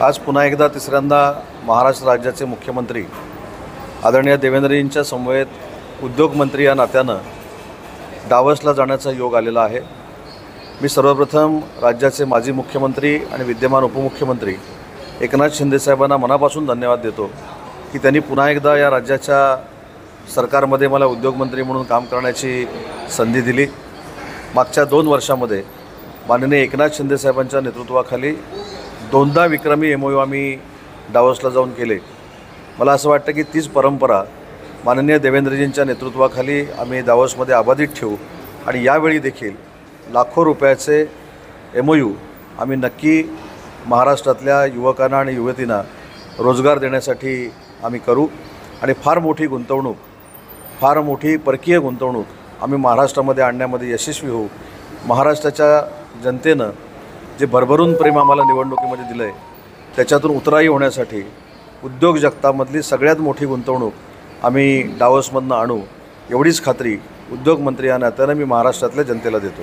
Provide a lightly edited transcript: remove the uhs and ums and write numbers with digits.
आज पुन्हा एकदा तिसऱ्यांदा महाराष्ट्र राज्याचे मुख्यमंत्री आदरणीय देवेंद्रजींच्या समवेत उद्योगमंत्री या नात्यानं डावसला जाण्याचा योग आलेला आहे। मी सर्वप्रथम राज्याचे माजी मुख्यमंत्री आणि विद्यमान उपमुख्यमंत्री एकनाथ शिंदे साहेबांना मनापासून धन्यवाद देतो की त्यांनी पुन्हा एकदा या राज्याच्या सरकारमध्ये मला उद्योगमंत्री म्हणून काम करण्याची संधी दिली। मागच्या 2 वर्षामध्ये माननीय एकनाथ शिंदे साहेबांच्या नेतृत्वाखाली 2दा विक्रमी MOU आम्ही डावसला जाऊन केले। मला असं वाटतं की तीच परंपरा माननीय देवेंद्रजींच्या नेतृत्वाखाली आम्ही डावसमध्ये अबाधित ठेवू आणि यावेळी देखील लाखो रुपयाचे MOU आम्ही नक्की महाराष्ट्रातल्या युवकांना आणि युवतींना रोजगार देण्यासाठी आम्ही करू आणि फार मोठी गुंतवणूक, फार मोठी परकीय गुंतवणूक आम्ही महाराष्ट्रामध्ये आणण्यामध्ये यशस्वी होऊ। महाराष्ट्राच्या जनतेनं जे भरभरून प्रेम आम्हाला निवडणुकीमध्ये दिलं आहे त्याच्यातून उतराई होण्यासाठी उद्योग जगतामधली सगळ्यात मोठी गुंतवणूक आम्ही डावसमधनं आणू एवढीच खात्री उद्योगमंत्री या नात्यानं मी महाराष्ट्रातल्या जनतेला देतो।